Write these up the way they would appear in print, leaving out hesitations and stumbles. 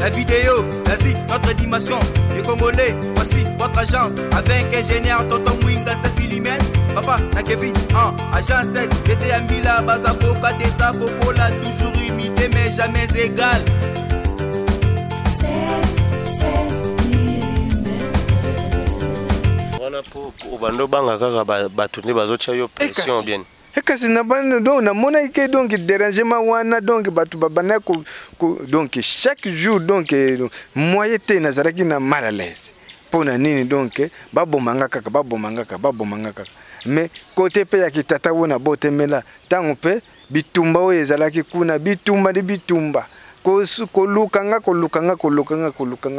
la vidéo, vas-y, notre dimension. Les Congolais, voici votre agence. Avec ingénieur, tonton Mwinga, c'est Philimène. Papa, na Kevin, agence 16, j'étais un Mila, Bazako, Kadesa, Kokola, toujours imité, mais jamais égal. 16 Voilà pour Bando Banga, Batourné, Bazocha, yo pression bien. Kasi na bana donc na mona ke donc dérangement wana donc batu babana ko donc chaque jour donc moyen te nazaraki na mal à l'aise pona nini donc babomanga kaka mais côté pe ya kitata wona botemela tango pe bitumba o ezalaki kuna bitumba ko lukanga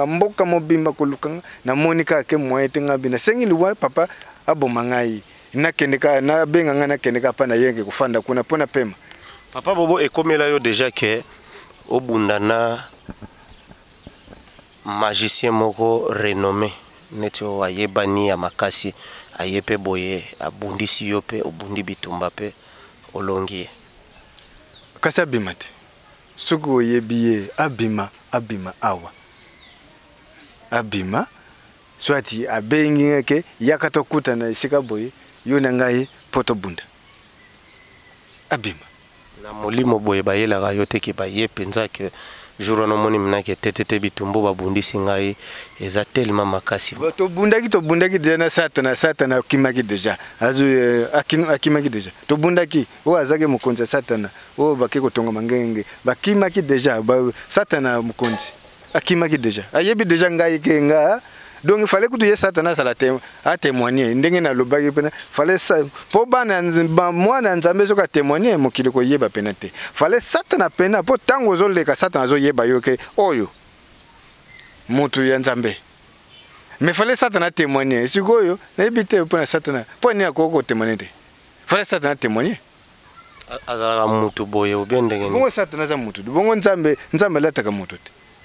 mboka mobimba ko lukanga na monika ke moyen te ngabina sengili wa papa abomangai na kendeka na benga ngana kendeka pa na yenge kufanda kuna pona pema Papa Bobo ekomela yo déjà que obundana magicien moko renommé neto ayebani ya makasi ayepe boye abundisi yo pe obundi bitumba pe olongi kasa bimate suko yebiye abima awa abima swati abengi ke yakatokuta na isika boye yona ngai poto bunda abima na molimo boye bayela ga yote ke baye penza ke jour no moni minake tetete bitumbo babundisi ngai eza tellement makasi to bundaki deja na satana kimaki deja azu akimaki deja to bundaki o azake mukonza satana o bakeko tonga mangenge bakimaki deja satana mukonzi akimaki deja ayebi deja ngai ke nga. Donc il fallait que tu aies Satan à témoigner. Fallait pour moi Nzambe soka témoigner mo kiloko yeba penate. Fallait Satan à pena pour tango zo leka Satan zo yeba yoke oyo. Mutu ya Nzambe. Mais fallait Satan à témoigner. Sikoyo na ebite pour Satan. Pour ni akoko témoigner. Fallait Satan à témoigner. Azara mutu boye obendenge. Bongo Satan za mutu. Bongo Nzambe lataka mutu.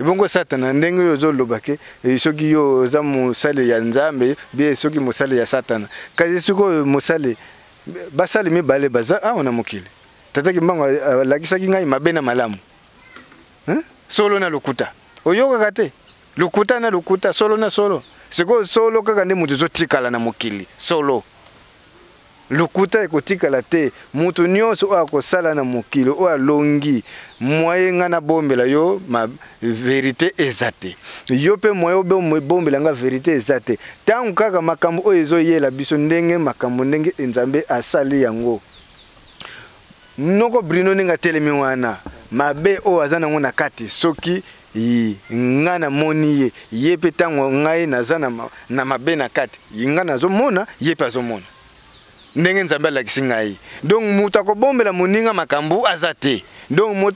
Ibongo Satana ndenge yo zolobake soki yo za musale ya Nzambe bie soki musale ya Satana kazi suko musale basale mibale baza ona mokili tataki mbango lakisaki ngai mabena malamu solo na lukuta oyoka kate lukuta na lukuta solo na solo siko solo kaka nde mutu zotikala na mokili solo lukuta ekotikala te mutu nyonso akosala na mokili o alongi moye nga na bombela yo ma vérité ezate yo pe moye bombela nga vérité ezate tangu kaka makambo o ezoyela biso ndenge makambo ndenge Nzambe asali yango noko brino ninga telemi wana mabe o azana ngona kati soki ngana moni ye pe tango ngai nazana na mabe na kati ngana zo mona ye pe azomona ndenge Nzambe alakisi ngai donc mutu akobombela moninga makambo azate donc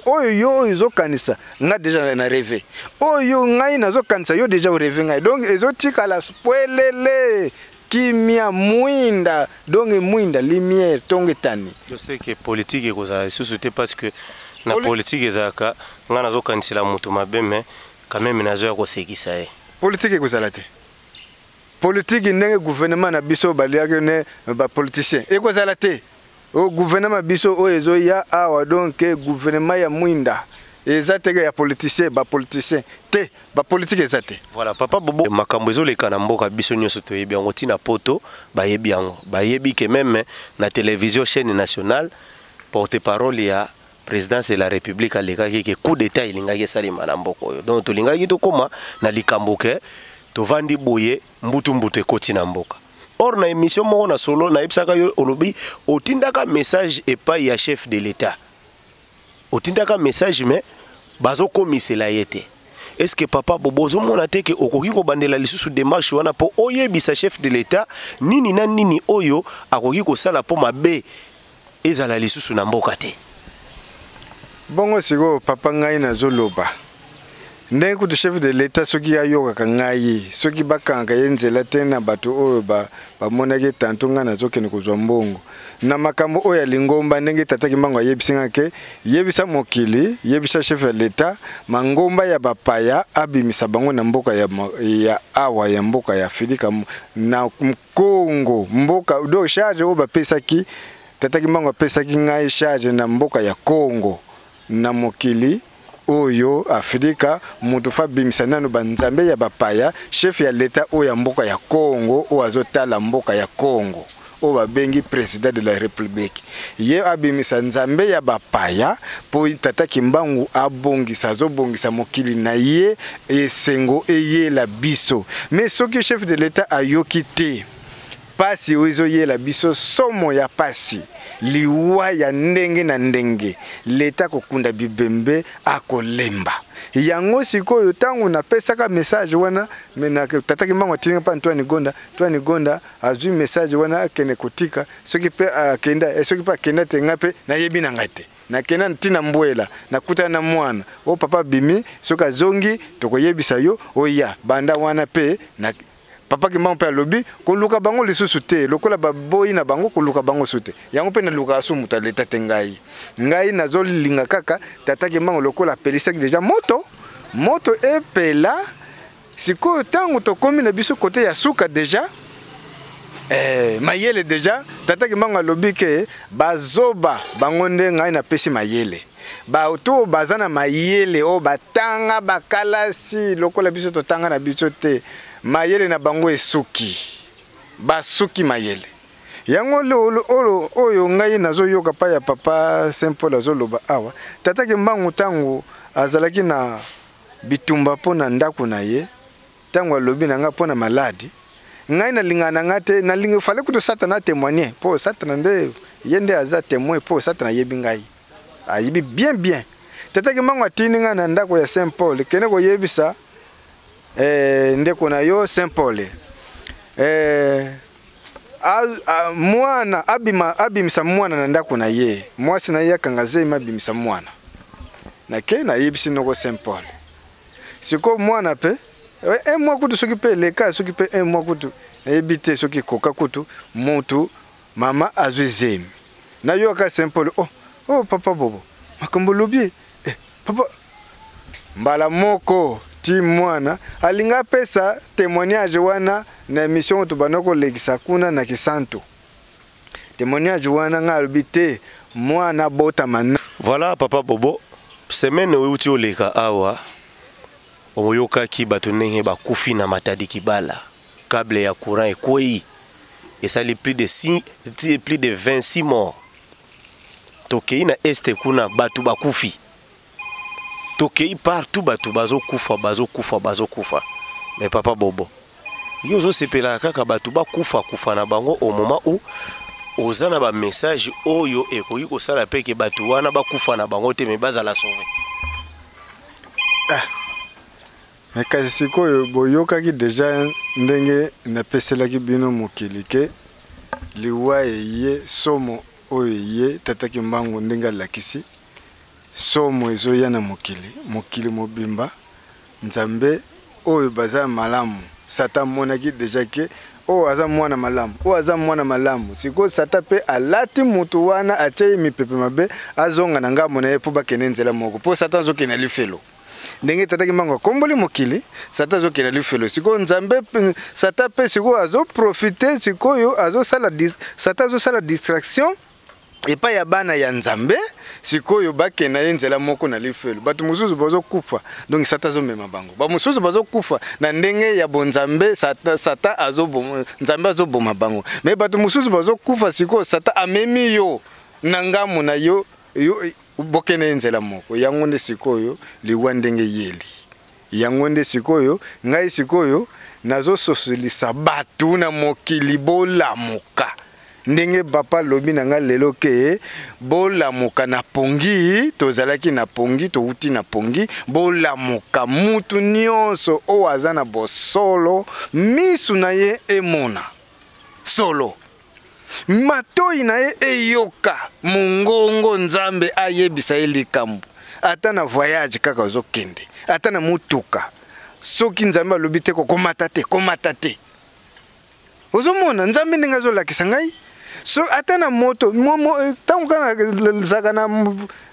oyo yo ezokanisa nga deja na rêve oyo ngai nazokanisa yo deja rêve ngai donc ezotikala spoilele kimia mwinda donc mwinda lumière tongetani je sais que politique ekozala société parce que na politique ezaka nga nazokanisela mutu mabe mais quand même nazo kosekisa ye politique ekozala te politique ndenge gouvernement na biso baliaki ne ba politicien ekozala te o gouvernement biso o ezo ya awa donc gouvernement ya mwinda ezatege ya politicien ba politicien te ba politique ezate voilà Papa Bobo makambo ezoleka na mboka biso nyonso toyebi yango tina poto bayebi yango bayebi ke même na télévision chaîne nationale porte-parole ya présidence de la République alekaki ke coup d'état ilingaki salima na mboka oyo donc tolingaki tokoma na likambo ke tovandi boye mbutu ekoti na mboka or na émission moko na solo na ebisaka yo olobi otindaka message epai ya chef de l'état otindaka message mais bazokomisela yete est-ce que Papa Bobo ozomona te ke okoki kobandela lisusu démarche wana po oyebisa chef de l'état nini na nini oyo akoki kosala po mabe ezala lisusu na mboka te bongo siko papa ngai nazoloba ndenge kutu chef de l'état soki ayoka ngai soki bakanga yenzela tena bato oyo bamonaki tanto nga nazokende kozwa mbongo na makambo oyo lingomba ndenge tataki mbango ayebisinga ke yebisa mokili yebisa chef de l'état mangomba ya bapaya abimisa bango na mboka ya awa ya mboka ya Afrika na Congo mboka do charge oyo bapesaki tataki mbango apesaki ngai charge na mboka ya Congo na mokili oyo Afrika mutu fa bimisa nanu banzambe ya bapaya chef ya leta oyo mboka ya Congo o azotala mboka ya Congo o babengi président de la République ye abimisa nzambe ya bapaya po tata Kimbangu abongisa azobongisa mokili na ye esengo eye la biso mais soki chef de l'État ayoki te pasi oizo ye la biso somo ya pasi liwa ya ndenge na ndenge leta kokunda bibembe akolemba yango sikoyo tangu na pesaka message wana mena tata Kimbangu atinga pa Antoine Gonda azui message wana akene kotika soki pe akenda soki pa kenda tenga pe na yebi na ngate na kena ntina mbwela na kuta na mwana o papa bimi soka zongi tokoyebisa yo oya banda wana pe na papa Kimbangu pe alobi ko luka bango lisusu te lokola baboyi na bango ko luka bango sute yango pe na luka asu muta leta tengai ngai nazolinga kaka tata Kimbangu lokola pelisek deja moto epela siko tangu to komi na biso kote ya suka deja mayele deja tata Kimbangu alobi ke bazoba bango nde ngai na pesi mayele ba auto bazana mayele o batanga bakalasi lokola biso to tanga na biso te mayele na bango esuki basuki mayele yango lo oyo ngai nazo yoka pa ya papa Saint Paul azoloba awa tata Kimbangu tango azalaki na bitumba pona ndako na ye tango alobi na nga pona maladi ngai na lingana ngate na linga fale kuto satana témoigner po satana nde yende aza témoin po satana yebi ngai ayibi bien tata Kimbangu atini nga na ndako ya Saint Paul kene ko yebisa ndeko na yo Saint Paul mwana abimisa mwana na ndako na ye mwasi na ye kangaze mabimisa mwana na ke na yebisi noko Saint Paul siko mwana pe mwa kutu soki pe leka soki pe mwa kutu ebite soki koka kutu mutu mama azwezemi na yo ka Saint Paul oh papa bobo makambo lobi papa mbala moko ti mwana alinga pesa témoignage wana na émission to banoko legisa kuna na kisanto témoignage wana ngalobi te mwana bota mana. Voilà papa bobo semaine outi oleka awa oyoka ki bato ndenge bakufi na matadi kibala câble ya courant ekwei esali plus de 26 morts tokei na este kuna batu bakufi tokei partout batu bazo kufa mais papa bobo yo zo sepela kaka batu bakufa na bango au moment où ozana ba message oyo ekoki kosala peke batu wana bakufa na bango te me bazala sauver. Mais kasi sikoyo boyoka ki deja ndenge na peselaki bino mokili ke liwa ye somo oyo ye tata Kimbangu ndenge lakisi somo ezoya na mokili mobimba nzambe oyo baza malamu sata monaki deja ke aza mwana malamu siko sata pe alati mutu wana atie mipepe mabe azonga na ngamo na ye po bakene nzela moko po sata azokena lifelo ndenge tata Kimbangu komboli mokili sata azokena lifelo siko nzambe sata pe siko azo profiter sikoyo sata azosala distraction epa ya bana ya nzambe sikoyo bakena ye nzela moko na lifelo batu mususu bazo kufa donc sata azomema bango ba mususu bazo kufa na ndenge ya bonzambe sata azoboma nzambe azoboma bango mais batu mususu bazo kufa sikoyo sata amemi yo na ngamu na yo bokena ye nzela moko yango nde sikoyo liwa ndenge yeli yango nde sikoyo ngai sikoyo nazo sosolisa batu na mokili bolamuka ndenge papa lobi na nga lelo ke bolamuka na pongi tozalaki na pongi touti na pongi bolamuka mutu nyonso o aza na bosolo misu na ye emona solo matoi na ye eyoka mongongo nzambe ayebisa ye likambo ata na voyage kaka ozokende ata na mutuka soki nzambe alobi te komata te ozomona nzambe ndenge azolakisa ngai so ata na moto tangu kana zaka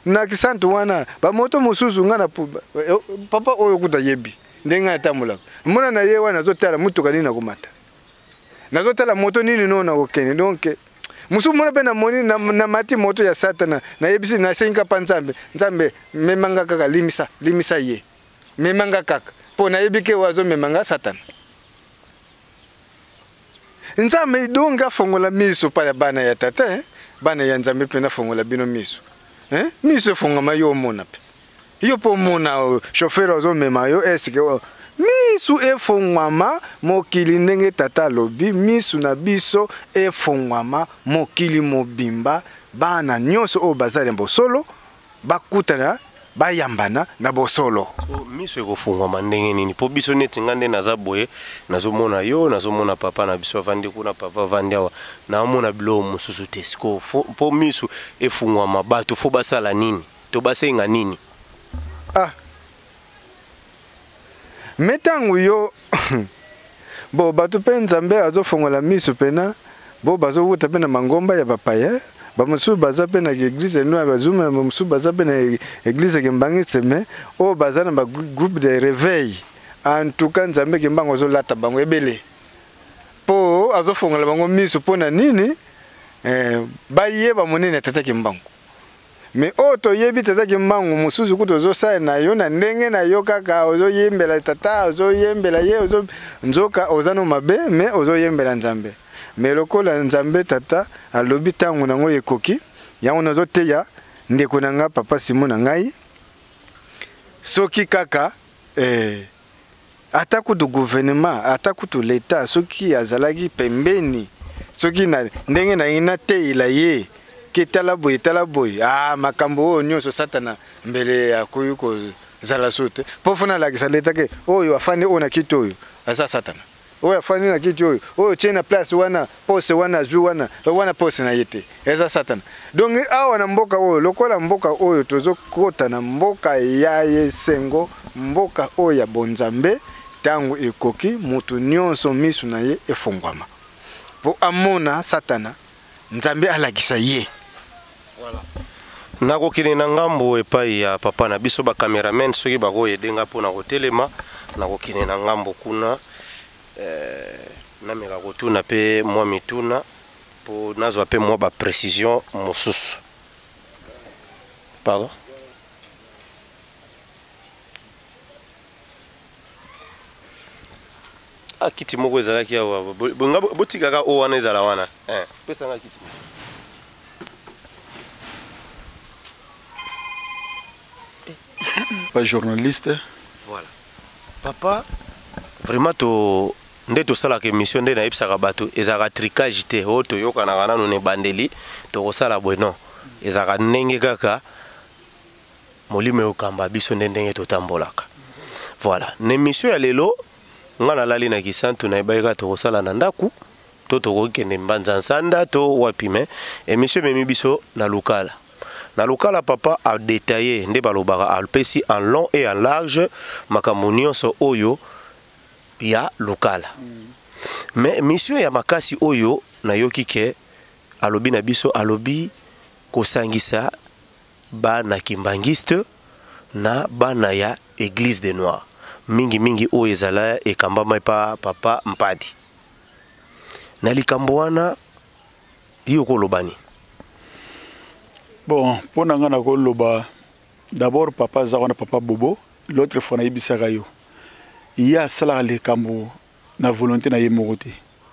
na kisanto wana ba moto mususu nga na papa oyo kuta yebi ndenga atamula mona na ye wana azotala mutuka nini na komata nazotala moto nini no na kokene donc musu mona pe na moni na mati moto ya satana na yebisi na senga pa nzambe nzambe memanga kaka limisa ye memanga kaka po na yebike wazo memanga satana nzambe donga fongola miso pa bana ya tata bana ya nzambe pe na fongola bino miso miso fonga mayo mona pe yo po mona chauffeur ozo mema yo esike misu efongwama mokili ndenge tata lobi misu na biso efongwama mokili mobimba bana nyonso o bazali bosolo bakutana bayambana na bosolo misu ekofungwama ndenge nini po biso neti ngande naza boye nazomona yo nazomona papa na biso avandi kuna papa avandi awa naomona bilo mosusu te siko po misu efungwama bato fo basala nini to basenga nini metangu yo bo bato pe nzambe azofongola miso pena bo bazowuta pena mangomba ya bapaya bamusu baza pena église no bazuma bamusu baza pena église kembangise me o baza na ba groupe de réveil en tout cas nzambe kembango zo lata bango ebele po azofongola bango miso pona nini baye ba monene tata kembango mais oto yebi tata kimbangu musuzu kuto zo sa na yo na ndenge na yo kaka ozo yembela tata ozo yembela ye ozo nzoka ozano mabe mais ozo yembela nzambe mais lokola nzambe tata alobi tangu nango ekoki yango nazo teya ndeko nanga papa Simon ngai soki kaka ata kutu gouvernement ata kutu l'état soki azalaki pembeni soki na ndenge na ina te ila ye tala boy makambo nyonso satana mbele ya kuyuko zala sote pofuna la kisaleta ke oyo afani ona kitu oyo asa satana oyo afani na kitu oyo oyo chena place wana pose wana zu wana pose na yete eza satana donc awa na mboka oyo lokola mboka oyo tozokota na mboka ya yesengo mboka oyo ya bonzambe tangu ekoki mutu nyonso misu na ye efongwama po amona satana nzambe alakisa ye. Voilà. Nakokine na ngambo epai ya papa na biso ba cameraman soki bako yedenga pona kotelema nakokine na ngambo kuna na meka kotuna pe mwa mituna po nazwa pe mwa ba précision mosusu. Pardon. Kiti moko ezalaki awa botikaka o wana ezala wana pesa nga kiti. Pas journaliste. Voilà. Papa, vraiment to ndeto sala ke mission nde na ipsaka bato ezaka tricage te oto yoka na kana no ne bandeli to kosala bueno ezaka ndenge kaka molime okamba biso ndenge to tambolaka. Voilà, ne mission ya lelo ngana lali na kisantu na ibaika to kosala na ndaku to kokende mbanza nsanda to wapi me émission memi biso na lokala. Na lokala papa a détaillé nde balobaka alpesi en long et en large makambo nyonso oyo ya lokala. Mais mission ya makasi oyo na yoki ke alobi na biso alobi kosangisa bana kimbangiste na bana ya église des noirs. Mingi oyo ezala ekambama pa papa Mpadi. Na likambo wana yoko lobani. Bon, pour nangana ko loba d'abord papa Zawana papa Bobo, l'autre fois na ibisaka yo. Il y a sala le kambo na volonté na yemorote.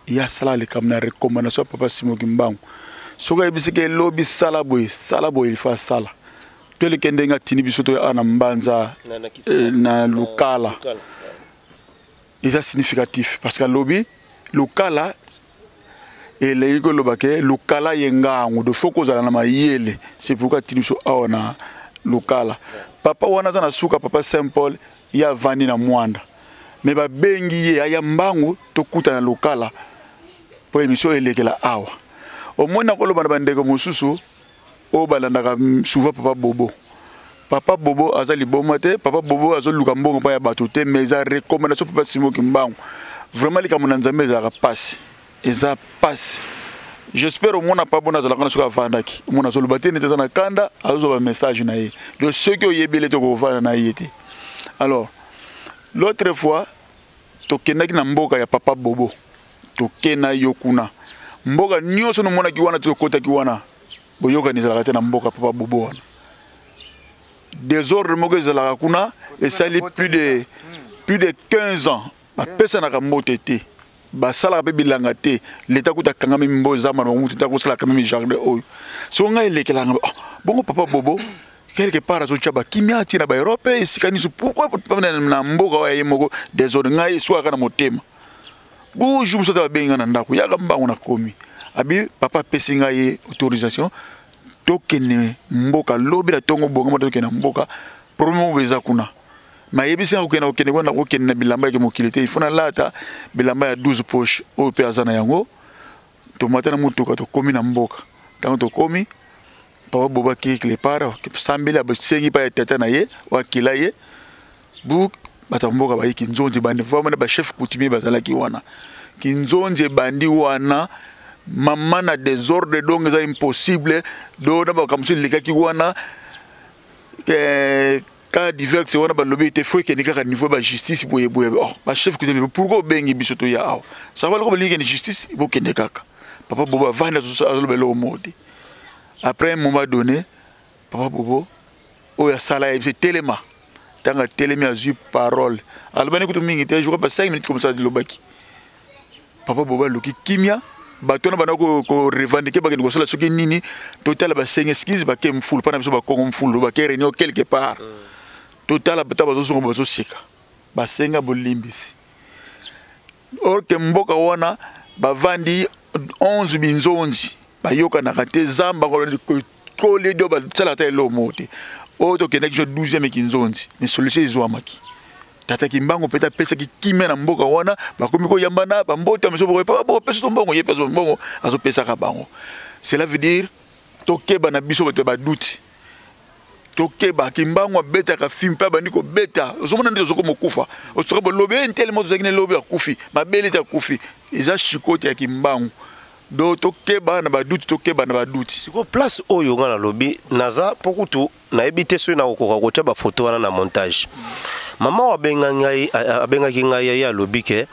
Il y a sala le kambo na recommandation papa Simon Kimbangu. Soka ibisike lobi sala boy il faut sala. To le kendenga tini bisoto ana mbanza na lokala. Et ça significatif parce que lobby lokala et les lobake lokala yenga de foko za na mayele c'est pourquoi tiniso aona lokala papa wana za na suka papa Saint Paul ya vani na mwanda mais ba bengi ye aya mbangu to kuta na lokala po émission elekela awa au moins na koloba na bandeko mususu o balandaka souvent papa Bobo azali bomate papa Bobo azoluka mbongo pa ya bato te mais za recommandation papa Simon Kimbangu vraiment les kamona nzambe za passe et ça passe. J'espère au moins n'a pas bon dans la canne sur la vandaki. Mon azolo baté n'était dans la kanda, azo un message naïe. De ceux qui ont yébélé to go naïeti. Alors, l'autre fois, to kenaki na mboka ya papa Bobo. To kena yokuna. mboka nyonso nomonaki wana tokotaki wana boyoka nizalaka te na mboka papa bobo wana désordre moko ezalaka kuna esali plus de 15 ans bapesanaka mbote te basalaka mpe bilanga te leta kuta kangami mbo ezama na mutu ta kosalaka meme jardin oyo so ngai elekelanga bongo papa bobo quelque part azotia bakimia atina baeurope esika niso pourquoi na mboka oyo ye moko désordre ngai eswaka na motema buju musota babenga na ndako yaka mbango na komi abi papa apesi ngai ye autorisation tokende mboka lobi na tongo bonga moto tokende mboka problème oyo eza kuna mayebisi okende wana kokende na bilamba yake mokili te ifuna lata bilamba ya 12 poche oyo mpe aza na yango tomata na motuka tokomi na mboka ntango tokomi papa bobo akiki quelque part sambeli asengi mpa ya tata na ye wakila ye bu bato mboka bayi kinzonzi bandi vraiment bachef coutumier bazalaki wana kinzonzi bandi wana mama na désordre donc c'est impossible do na bakamsu likaki wana quand divers c'est wana ba lobby était faut que nika niveau ba justice boye ba chef coutumier pourquoi bengi bisoto ya aw ça va ko ligue ni justice bo kende kaka papa bobo vanda zo azobelo modi après un moment donné papa bobo oya sala c'est telema tanga telemi azu parole albani kutu mingi te je crois pas 5 minutes comme ça de lobaki papa bobo loki kimia batona bana ko revendiquer ba ko sala soki nini total ba senga excuse ba kem full pana biso ba kongo full ba ke réunion quelque part total ba tabazo so ba so sika ba senga bolimbisi or ke mboka wana ba vandi 11 binzonzi ba yoka na kate zamba ko le do ba sala ta lo moti o to kena ki 12e kinzonzi mais solution izo amaki tata kimbango peta pesa ki kimia na mboka wana bakomi ko yambana ba mbota miso bo pesa to mbongo ye pesa mbongo azo pesa ka bango cela veut dire tokeba na biso bato ba doute tokeba kimbango beta ka film pa bandi ko beta ozomona ndi zoko mokufa otoka bo lobe tellement zaki ne lobe akufi mabele ta kufi eza shikote ya kimbango do tokeba na ba doute tokeba na ba doute siko place oyo ngana lobi naza pokutu na ebite so na okoka kocha ba photo wana na montage mama wabenga ngai abengaki ngai ya lobi ke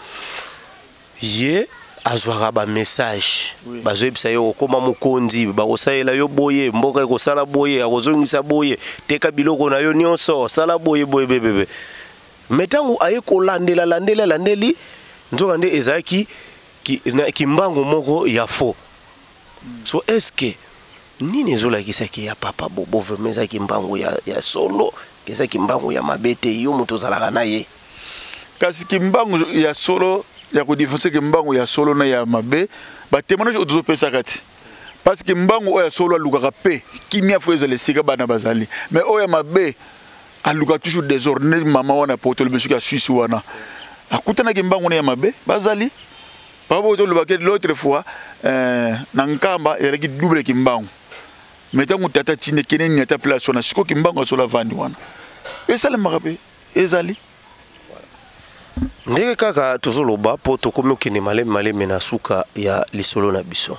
ye azwaka ba message bazoyebisa yo koma mukonzi bakosayela yo boye mboka ekosala boye akozongisa boye teka biloko na yo nyonso sala boye bebebe metangu aye landeli nzoka nde ezaki kimbango moko ya faux so est-ce que nini ezolakisa ki ya papa bobo vraiment za kimbango ya solo eza kimbango ya mabete yo moto zalaka na ye kasi kimbango ya solo ya ko différencier kimbango ya solo na ya mabe ba témoignage ozo pesa kati parce que kimbango ya solo alukaka pe kimia fo ezale sika bana bazali mais oya mabe aluka toujours désordre mama wana poto le monsieur ya Suisse wana akutana kimbango na ya mabe bazali papa boto le baket l'autre fois na nkamba ya ki double kimbango metango tata tine keneni na ta place wana siko kimbango so la vandi wana esale makabe ezali ndenge kaka tozoloba po tokomi okende maleme na suka ya lisolo na biso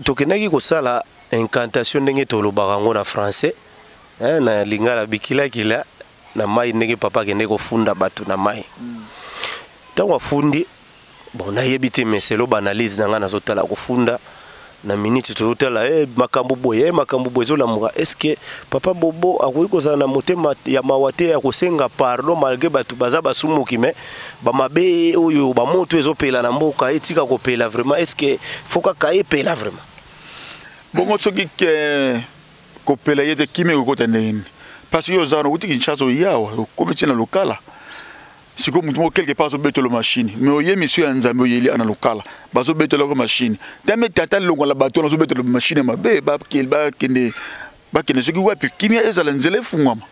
tokendaki kosala incantation ndenge tolobaka ngo na français na lingala bikila na mai ndenge papa akende kofunda bato na mai ntango afundi bon nayebi te meselo banalise na nga nazotala kofunda na minute tozotala makambo boye ezolamuka est-ce que papa bobo akoki kozala na motema ya mawa te ya kosenga pardon malgré bato baza basumuki me bamabe oyo bamoto ezopela na mboka etika kopela vraiment est-ce que faut kaka epela vraiment bongo soki ke kopela ye te kimi kokota ndeni parce que yo zana kuti Kinshasa yawa okomiti na lokala siko mutu quelque part so betolo machine mais oye monsieur Nzambe oyeli ana lokala bazo betolo ko machine tame tata longo la bato na so betolo machine mabe ba kende soki wapi kimia ezala nzele fungama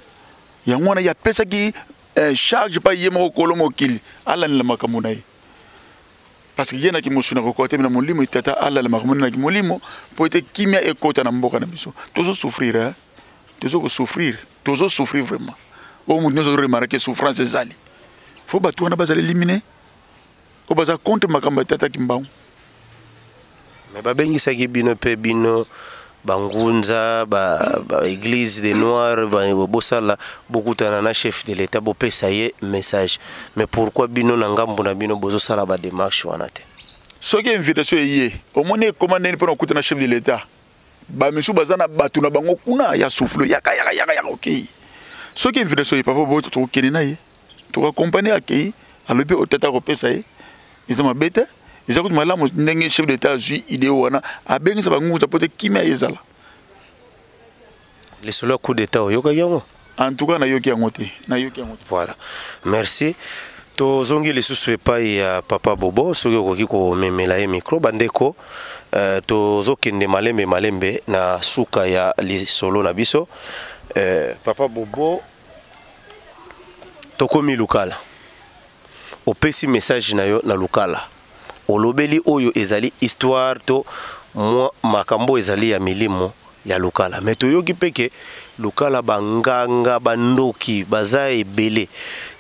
ya ngwana ya pesa ki charge pa yemo kolomo kili ala ni la makamuna yi parce que yena ki musuna ko kote na molimo tata ala la makamuna ki molimo po ete kimia ekota na mboka na biso tozo souffrir tozo souffrir vraiment o mutu nzo remarquer souffrance ezali faut battre na bazali éliminer o baza contre makamba tata kimbango mais babengisa ki bino pe bino bangunza ba église des noirs ba bosala bokutana na chef de l'état bo pesa ye message mais pourquoi bino na ngambo na bino bozo sala ba démarche wana te soki invitation yé au moins commandé pour écouter na chef de l'état ba misu bazana batuna bango kuna ya souffle yaka OK soki invitation yé papa bo to kenina yé to accompagner akei alobi otata kopesa yé ils ont mabete ils ont malamu ndenge chef d'état ju idée wana abengisa bango za pote kimia ezala les solo coup d'état yoka yango en tout cas na yoki yango te na yoki yango voilà merci to zongi les sous pas ya papa Bobo soki okoki ko memela ye micro bandeko to zokende malembe na suka ya li solo na biso papa Bobo tokomi lukala opesi message na yo na lukala olobeli oyo ezali histoire to moi makambo ezali ya milimo ya lukala mais toyoki peke lukala banganga bandoki baza ebele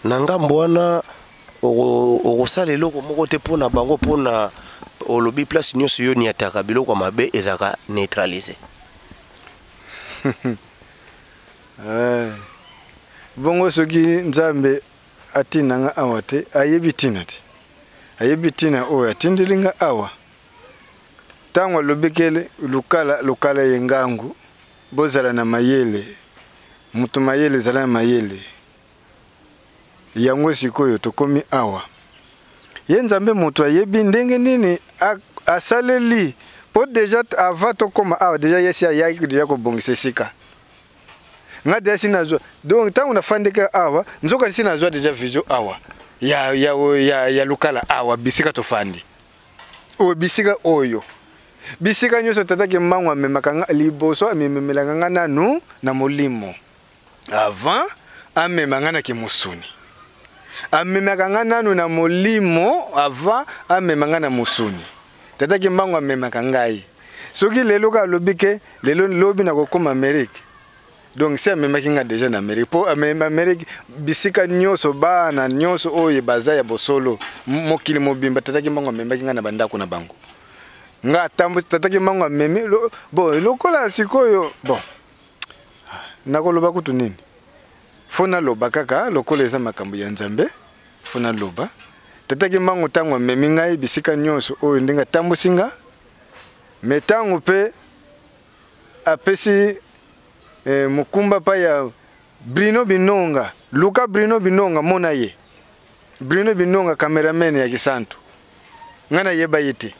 na ngambo wana okosala eloko moko te mpona bango mpona olobi place nyonso yo niataka biloko mabe ezaka neutraliser bongo soki nzambe atinanga awa te ayebi tina te ayebi tina oyo atindilinga awa ntango alobikele lukala yengangu bozala na mayele mutu mayele ezala na mayele yango sikoyo tokomi awa ye nzambe mutu ayebi ndenge nini asaleli po deja avant tokoma awa deja yesi ayaki deja kobongisa esika nga deja sinazwa donc ntango nafandika awa nzoka sinazwa deja vision awa ya lukala awa bisika tofandi oyo bisika oyo bisika nyonso tataki mbangu amemaka liboso amemelaka nga nanu na molimo avant amemanga na kimusuni amemaka nga nanu na molimo avant amemanga na musuni tataki mbangu amemaka ngai soki lelo ka alobi ke lelo lobi na kokoma Amerique donc si amemaki nga deja na Amerique po Amerique bisika nyonso bana nyonso oyo baza ya bosolo mokili mobimba tataki mbangu amemaki nga na bandako na bango nga tambu tataki mbangu amemi bon lokola sikoyo bon nakoloba kutu nini fona loba kaka lokola eza makambo ya nzambe fona loba tataki mbangu tango amemi ngai bisika nyonso oyo ndenge tambusi nga me tango pe apesi mukumba pa ya Bruno Binonga Luka Bruno Binonga mona ye Bruno Binonga cameraman ya Kisantu ngana yeba yete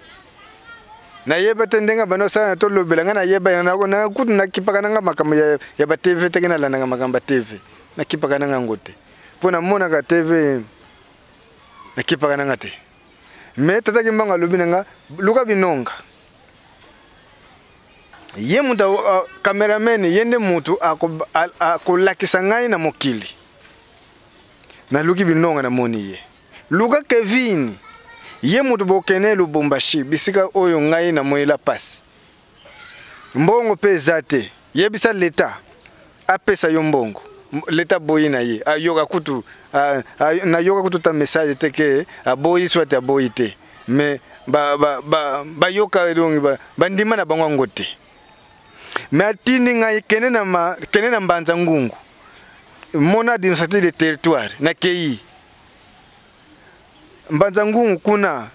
na yeba tendenga bano sana to lobela ngana yeba na kutu na kipaka nga makambo ya ba TV tekena la nga makambo TV na kipaka nga ngote pona mona ka TV na kipaka nga te me tataki mbanga lobina nga Luka Binonga ye muta cameraman yende mutu akolakisa ngai na mokili na Luki Binonga na moni ye Luka Kevin ye mutu bokene Lubumbashi bisika oyo ngai na moyela pasi mbongo pe zate yebisa leta apesa yo mbongo leta boyi na ye ayoka kutu na yoka kutu ta message teke aboyi swate aboyi te mais ba yoka donc bandima na bango ngote mais atini ngai kene na mbanza ngungu mona administrateur de territoire na kei mbanza ngungu kuna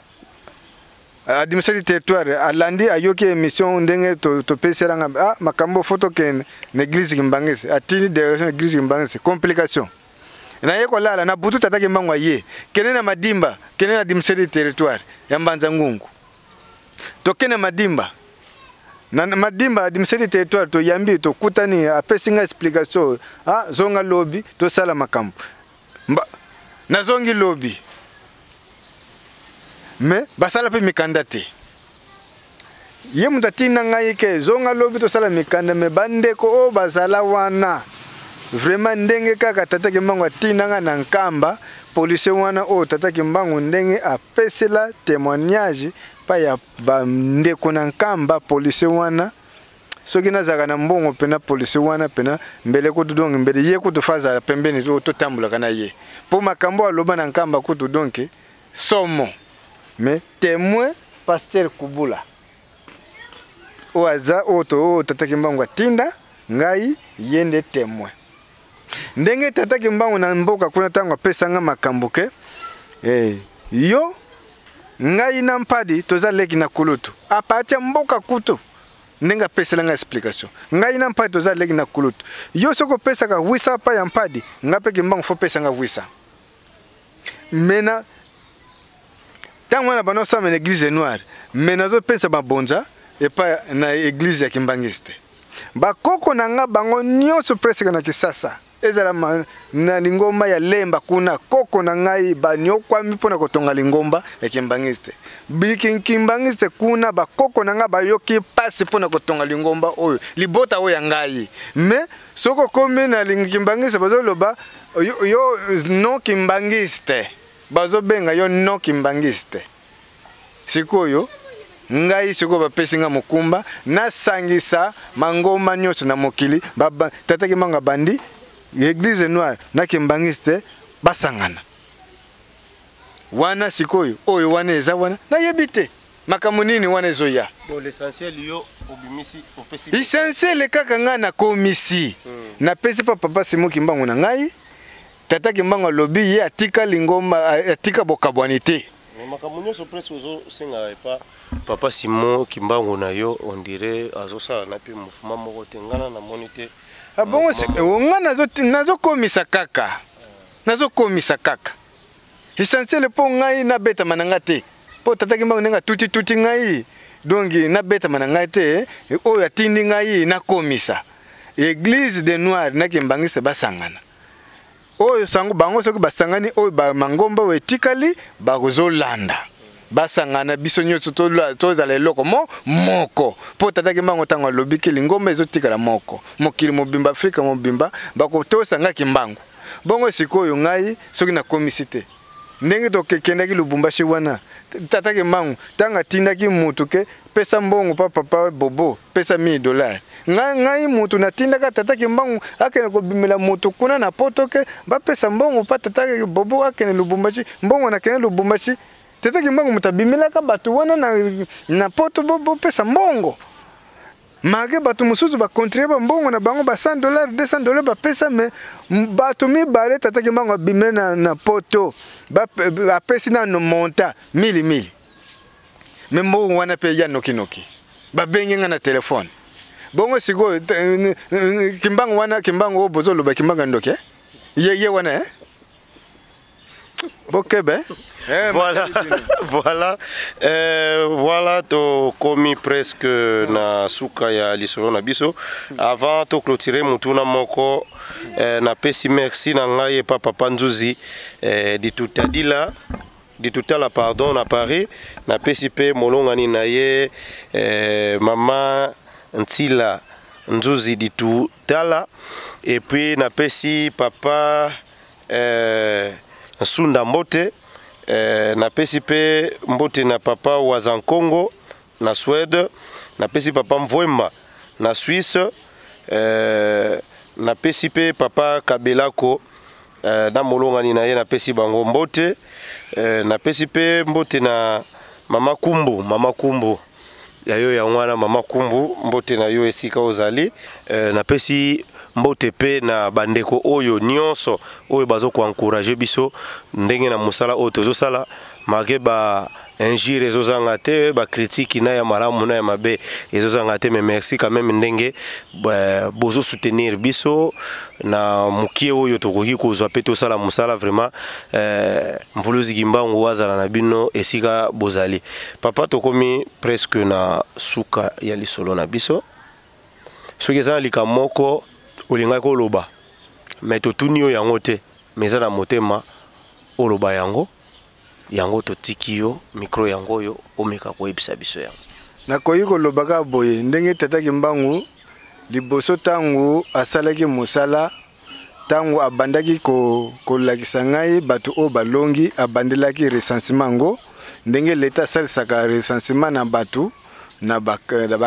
administrateur de territoire alandi ayoki émission ndenge to peseranga makambo photo ken na église Kimbangese atini direction église Kimbangese complication na yeko lala na butu tataki mbangu ye kene na madimba kene na administrateur de territoire ya mbanza ngungu to kene madimba na madimba administrateur territoire to yambi to kutani apesinga explication zonga lobby to sala makambo na zongi lobby mais basala pe mikanda te ye mutatina ngai ke zonga lobby to sala mikanda me bandeko o basala wana vraiment ndenge kaka tataki mbangu atinanga na nkamba police wana o tataki mbangu ndenge apesela témoignage pa ya bandeko na nkamba police wana soki nazaka na mbongo pena police wana pena mbele kutu donc mbele ye kutu faza pembeni to tambula kana ye po makambo aloba na nkamba kutu donc somo mais témoin pasteur Kubula oaza oto tataki mbangu atinda ngai yende témoin ndenge tataki mbangu na mboka kuna tango pesanga makambo ke yo ngai na mpadi toza leki na kulutu apatia mboka kutu nenga pesa nga explication ngai na mpadi toza leki na kulutu yo soko pesa ka wisa pa ya mpadi ngape kimbango fo pesa nga wisa mena tango na bano sa na église noire mena zo pesa babonza et pas na église ya kimbangiste bakoko na nga bango nyonso presque na Kisasa ezala na lingomba ya lemba kuna koko na ngai banyokwa mipona kotonga lingomba ya kimbangiste biki kimbangiste kuna bakoko na nga bayoki pasi pona kotonga lingomba oyo libota oyo ngai mais soko komi na kimbangiste bazoloba yo no kimbangiste bazo benga yo no kimbangiste sikoyo ngai siko bapesi nga mokumba nasangisa mangoma nyonso na mokili baba tataki manga bandi église noire na kimbangiste basangana wana sikoyo oyo wana eza wana na yebite makambo nini wana ezoya donc l'essentiel yo obimisi opesi essentiel kaka nga na komisi na pesi pa papa Simon Kimbangu na ngai tata Kimbangu lobi ye atika lingomba atika bokabwani te makambo nyonso presque ozo senga pa papa Simon Kimbangu na yo on dirait azosala na pe mouvement moko te ngana na monite bon ngana nazo komisa kaka nazo komisa kaka essentiel po ngai na beta mananga te po tata Kimbangu nenga tuti ngai donc na beta mananga te oyo atindi ngai na komisa église de noir na Kimbangiste basangana oyo sango bango soki basangani oyo ba mangomba wetikali bakozolanda basangana biso nyonso tozala eloko moko po tata Kimbangu tango alobi ke lingomba ezotikala moko mokili mobimba Afrika mobimba bakotosanga Kimbangu bongo sikoyo ngai soki na komisite ndenge tokekendaki Lubumbashi wana tata Kimbangu tanga tindaki mutu ke pesa mbongo pa papa Bobo pesa $1000 ngai mutu natindaka tata Kimbangu akene kobimela mutu kuna na poto ke bapesa mbongo pa tata Bobo akene Lubumbashi mbongo na kene Lubumbashi tata Kimbangu mutabimelaka batu wana na poto Bobo pesa mbongo mage batu mususu ba contribuer mbongo na bango ba $100 $200 ba pesa me batu mibale tata Kimbangu abimela na poto ba pesi na no monta 1000 mbongo wana pe ya noki ba bengenga na telefone bongo siko Kimbangu wana Kimbangu obozo loba Kimbangu ndoke ye wana Bokebe voilà to komi presque na suka ya lisolo na biso avant to clôturer mutuna moko na pesi merci na ngai pa papa Nzuzi di tutala pardon na Paris na pesi pe molongani na ye mama Ntila Nzuzi di tutala et puis na pesi papa Sunda Mbote na pesi pe Mbote na papa Wazankongo na Suède na pesi papa Mvwema na Suisse na pesi pe papa Kabelako na molongani na ye na pesi bango Mbote na pesi pe Mbote na mama Kumbu yayo ya ngwana mama Kumbu Mbote na yo esika ozali na pesi Mbote pe na bandeko oyo nyonso oyo bazo ko encourager biso ndenge na musala oyo tozosala mage ba injure ezozanga te ba critique na ya malamu na ya mabe ezozanga te mais merci quand même ndenge bozo soutenir biso na mukie oyo tokoki kozwa pe tosala musala vraiment Mvuluzi Kimbangu wazala na bino esika bozali papa tokomi presque na suka ya lisolo na biso soki ezala likamoko olinga ko loba mais totuni yo yango te mais za na motema oloba yango totiki yo micro yango yo omeka ko ebisa biso yango nakoyi ko loba ka boye ndenge tata Kimbangu liboso tangu asalaki musala tangu abandaki ko lakisa ngai batu o balongi abandelaki recensement ngo ndenge leta salisaka recensement na batu na ba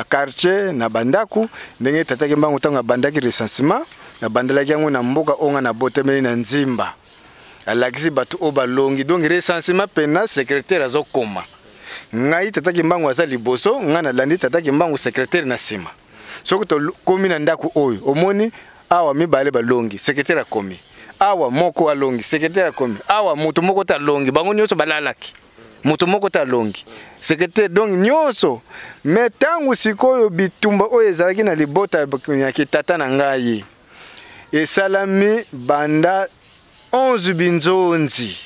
quartier na bandaku ndenge tata Kimbangu tangu abandaki recensement na bandelaki yango na mboka onga na botemeli na nzimba alakisi batu o balongi donc recensement pena secrétaire azokoma ngai tata Kimbangu aza liboso nga na landi tata Kimbangu secrétaire na sima soko to komi na ndaku oyo omoni awa mibale balongi secrétaire akomi awa moko alongi secrétaire akomi awa mutu moko ta longi bango nyonso balalaki moto moko ta longi secrétaire donc nyonso mais tangu sikoyo bitumba oyo ezalaki na libota ya kitata na ngai esalami banda 11 binzonzi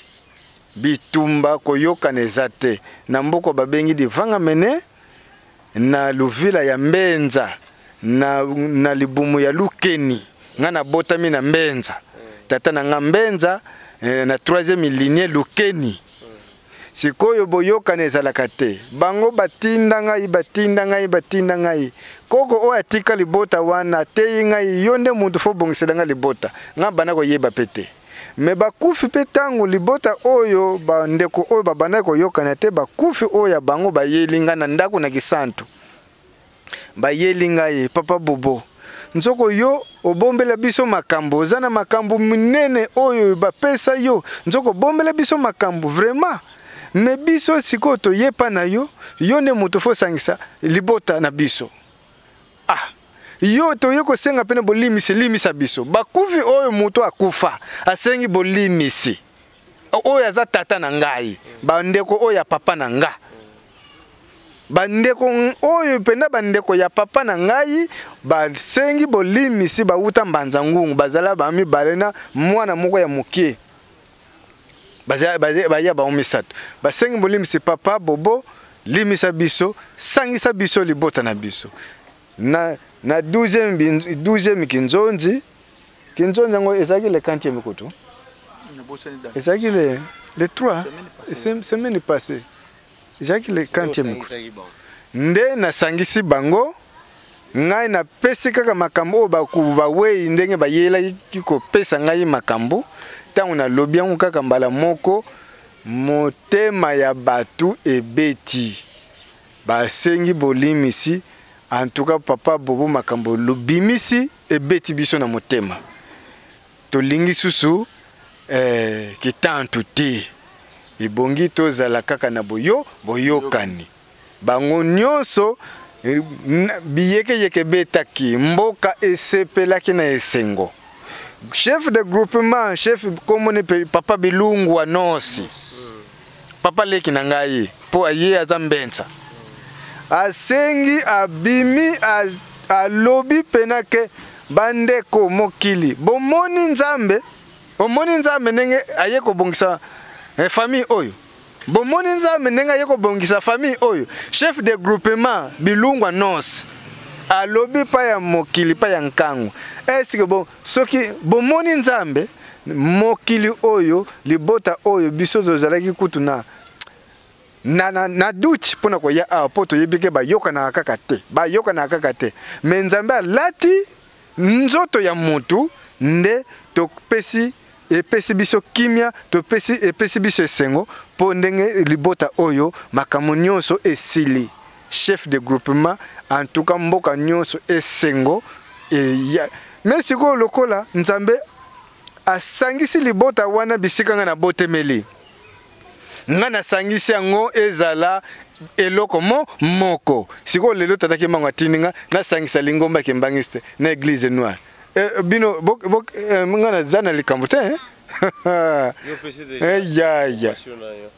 bitumba koyokana eza te na mboko babengi divanga mene na luvila ya Mbenza na libumu ya Lukeni nga na botami na Mbenza tata na nga Mbenza na 3e lignée Lukeni sikoyo boyokana ezalaka te bango batinda ngai koko oyo atika libota wana teyi ngai yo nde mutu fo bongisela nga libota nga bana koyeba pete me bakufi pe tango libota oyo bandeko oyo babanda koyokana te bakufi oyo bango bayelinga na ndako na kisantu bayelinga ye papa bobo nzoko yo obombela biso makambo zana makambo minene oyo bapesa yo nzoko bombela biso makambo vraiment me biso siko to yepa na yo ne mutu fo sangisa libota na biso yo to yeko senga pene limisa biso bakufi oyo mutu akufa asengi bolimisi oyo aza tata na ngai bandeko oyo ya papa na nga bandeko oyo pena bandeko ya papa na ngai basengi bolimisi bauta mbanza ngungu bazala bami balena mwana moko ya mukie baya baomisato basengi bolimisi papa bobo limisa biso sangisa biso libota na biso na 12e kinzonzi yango ezaki le 40e kutu ezaki le 3 semaine passée ezaki le 40e kutu nde nasangisi bango ngai na pesi kaka makambo bawei ndenge bayelaki kopesa ngai makambo tango na lobi yango kaka mbala moko motema ya batu ebeti basengi bolimisi en tout cas papa bobo makambo lobimisi ebeti biso na motema tolingi susu kitantu te ibongi tozala kaka na boyokani bango nyonso biyeke betaki mboka esepelaki na esengo chef de groupement chef komone papa Bilungu anosi papa leki na ngai po aye aza Mbenza asengi abimi alobi penake bandeko mokili bomoni nzambe nenge aye kobongisa famille oyo bomoni nzambe nenge aye kobongisa famille oyo chef de groupement Bilungu anosi alobi pa ya mokili pa ya nkangu est-ce que bon soki bomoni nzambe mokili oyo libota oyo biso zozalaki kutu na duchi pona ko ya poto yebike bayoka na kaka te me nzambe alati nzoto ya mutu nde topesi epesi biso kimia epesi biso esengo po ndenge libota oyo makambo nyonso esili chef de groupement en tout cas mboka nyonso esengo mais siko lokola nzambe asangisi libota wana bisika nga na botemeli nga na sangisi yango ezala eloko moko siko lelo tataki mango atininga na sangisa lingomba kembangiste na église noire bino nga na zana likambo te yo pesi deja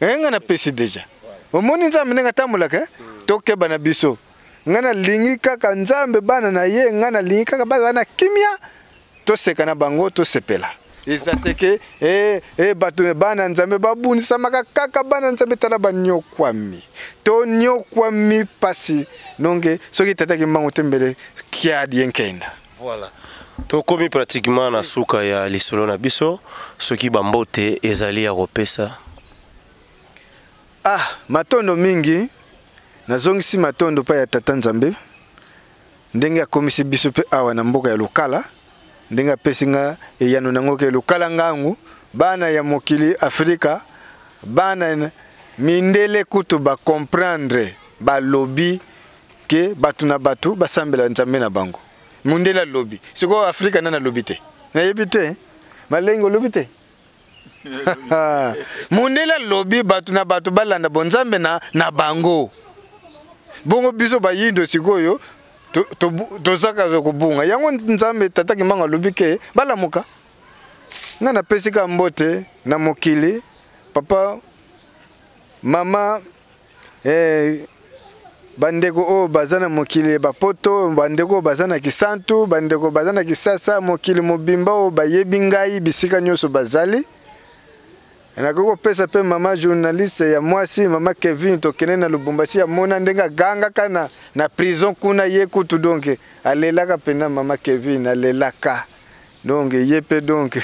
nga na pesi deja omoni nzambe nenga tamulaka tokeba na biso nga na lingi kaka nzambe bana na ye nga na lingi kaka bana kimia toseka na bango tosepela ezateke bato bana nzambe babunisa kaka bana nzambe tala banyokwami to nyokwami pasi nonge soki tataki mbango tembele kiadi enkenda voilà tokomi pratiquement na suka ya lisolo na biso soki bambote ezali ya kopesa matondo mingi nazongisi matondo pa ya tata nzambe ndenge akomisi biso pe awa na mboka ya lokala ndenge apesinga eyano nango ke lokala ngangu bana ya mokili Afrika bana mindele kutu ba comprendre ba lobby ke batu na batu basambela nzambe na bango mundela lobby siko Afrika nana lobby te na yebite malengo lobby te mundela lobby batu na batu balanda bonzambe na bango bongo biso bayindo sikoyo tozaka kubunga yango nzambe tataki manga lobike balamuka nga na pesika mbote na mokili papa mama bandeko o bazana mokili bapoto bandeko bazana kisantu bandeko bazana kisasa mokili mobimba o bayebi ngai bisika nyonso bazali nakoko pesa pe mama journaliste ya mwasi mama Kevin tokene na Lubumbashi ya mona ndenga ganga kana na prison kuna ye kutu donc alelaka pena mama Kevin alelaka donc yepe donc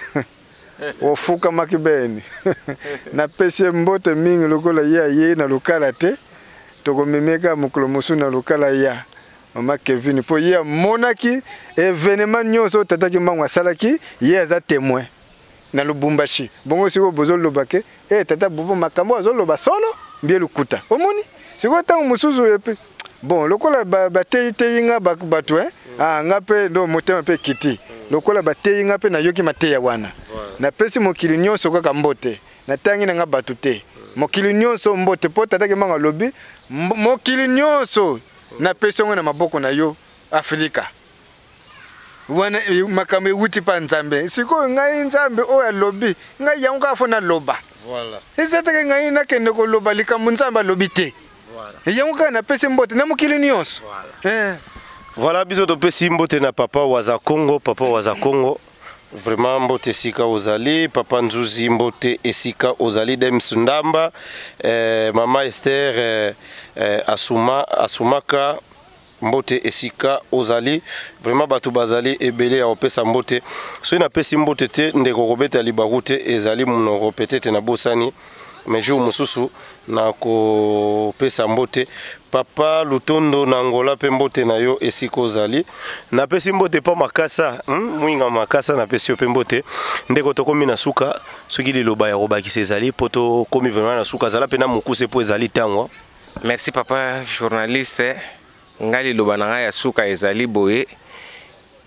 ofuka makibeni na pese mbote mingi lokola ye na lokala te toko memeka mukolo musu na lokala ya mama Kevin po ye monaki événement nyonso tataki mangwa salaki ye aza témoin na Lubumbashi bongo siko bozo lobake tata bobo makambo azo loba solo mbie lukuta omoni siko tango mususu epe bon lokola bateyinga bato ngape ndo motema pe kiti lokola bateyinga pe na yoki mateya wana na pesi mokili nyonso kaka mbote na tangi na nga bato te mokili nyonso mbote po tataki manga lobi mokili nyonso na pesi ngo na maboko na yo Afrika wana makambo wuti pa nzambe siko ngai nzambe o ya lobi ngai yango afona loba voilà ezataka ngai nakende ko loba likambo nzambe lobi te voilà yango kana pesi mbote na mokili nyonso voilà voilà biso to pesi mbote na papa waza Congo vraiment mbote esika ozali papa Nzuzi mbote esika ozali Dems Ndamba mama Esther Asumaka mbote esika ozali vraiment bato bazali ebele ya opesa mbote so na pesi mbote te ndeko kobeta libarute ezali munoko peut-être na bosani mais jour mususu na ko pesa mbote papa Lutondo na Angola pe mbote na yo esika ozali na pesi mbote pa makasa mwinga makasa na pesi pe mbote ndeko tokomi na suka soki liloba ya robaki ezali poto komi vraiment na suka zala pe na mukuse po ezali tango. Merci papa journaliste ngali loba na ya suka ezali boye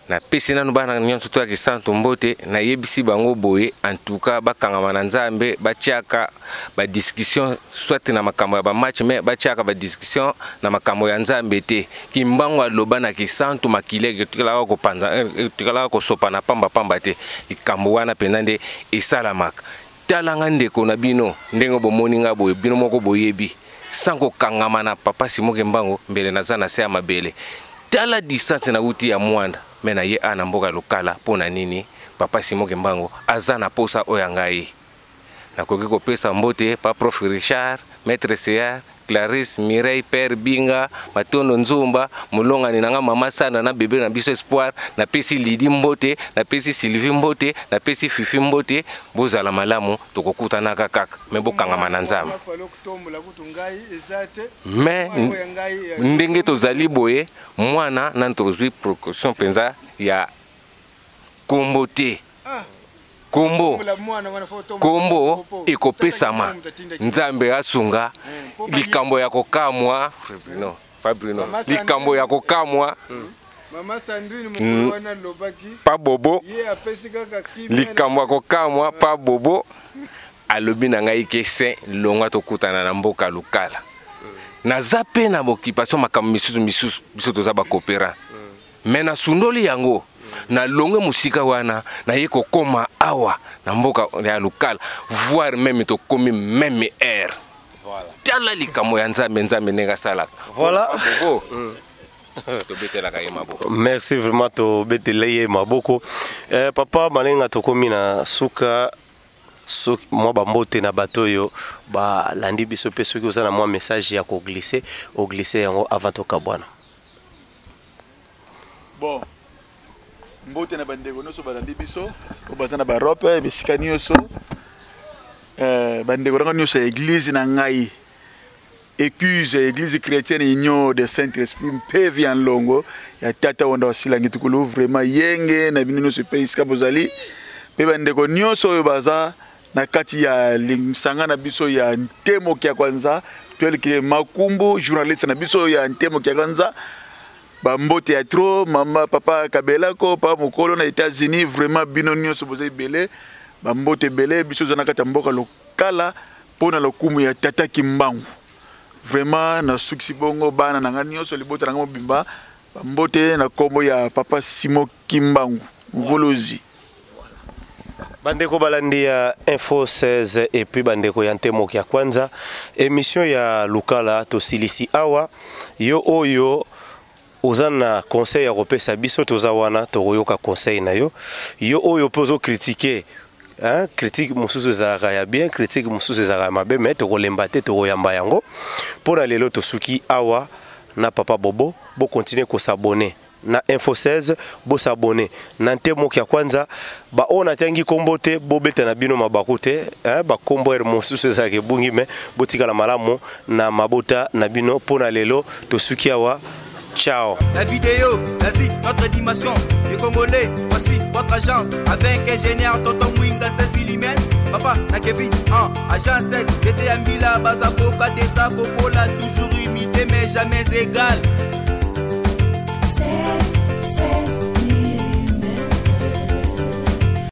na pesi nanu bana nyonso to ya kisantu mbote na yebisi bango boye en tout cas bakangama na nzambe batiaka ba discussion soit na makambo ya ba match mais batiaka ba discussion na makambo ya nzambe te kimbango aloba na kisantu makile tukala ko panza tukala ko sopa na pamba te likambo wana penande esalamaka talanga ndeko na bino ndengo bomoni nga boye bino moko boyebi sango kangama na papa Simoke Mbango mbele nazana se ya mabele tala distance na uti ya mwanda mena ye ana mboka lokala pona nini papa Simoke Mbango azana posa oyangai na koki ko pesa mbote pa prof Richard maître Seya Clarisse Mireille Père Binga Matondo Nzumba mulonga ni nanga mama sana na bébé na biso espoir na pesi Lidi mbote na pesi Sylvie mbote na pesi Fifi mbote bozala malamu tokokutana kaka mebo kangama na nzambe mais ndenge tozali boye mwana na tozwi précaution penza ya kombote kombo ekopesama nzambe asunga likambo ya kokamwa Fabrino likambo ya kokamwa mama Sandrine mwana lobaki pa bobo likambo ya kokamwa pa bobo alobi na ngai kese longa tokutana na mboka lokala na zape na bokipation makambo misusu biso toza ba coopéra mais na sundoli yango na longue musika wana na yeko koma awa na mboka ya lokala voir même to komi même air voilà tala likamo ya nzambe nenga salaka voilà merci vraiment to betelaye maboko papa malenga to komi na suka so moi bambote na bato yo ba landi biso pe soki oza na moi message ya ko glisser o glisser yango avant to kabwana bon mbote na bandeko noso balandi biso obaza na barope bisika nyonso bandeko ranga nyonso église na ngai église chrétienne union de Saint-Esprit mpevi en longo ya tata wanda wasilangi tukulu vraiment yenge na bino nyonso pe isika bozali pe bandeko nyonso oyo baza na kati ya limsanga na biso ya ntemo kya kwanza pelike makumbu journaliste na biso ya ntemo kya kwanza bambote ya trop mama papa Kabelako papa mokolo na États-Unis vraiment bino nyonso bozai belé bambote belé biso zana kata mboka lokala pona lokumu ya tata Kimbangu vraiment na suksi bongo bana na ngani nyonso libota ngamo bimba bambote na kombo ya papa Simo Kimbangu Volozi Bandeko balandi ya Info 16 et puis bandeko ya ntemo ya kwanza émission ya Lukala tosilisi awa yo oyo ozana conseil ya kopesa biso tozawana toyoka conseil na yo yo oyo pozo critiquer hein critique mususu ezalaka ya bien critique mususu ezalaka mabe mais tokolemba te tokoyamba yango pona lelo tosuki awa na papa Bobo bo continuer ko s'abonner na Info 16 bo s'abonner na ntemo ya kwanza ba ona tangi kombote bo beta na bino mabakute ba kombo er mususu ezalaka bungi mais botika la malamu na mabota na bino pona lelo tosuki awa. Ciao. La vidéo, vas-y, notre dimension. Les Congolais, voici votre agence. Avec ingénieur Tonton Mwinga, 16 mm. Papa, na Kevin, agence 16. J'étais à Mila, Bazako, Kadesa, Kokola, toujours imité, mais jamais égal.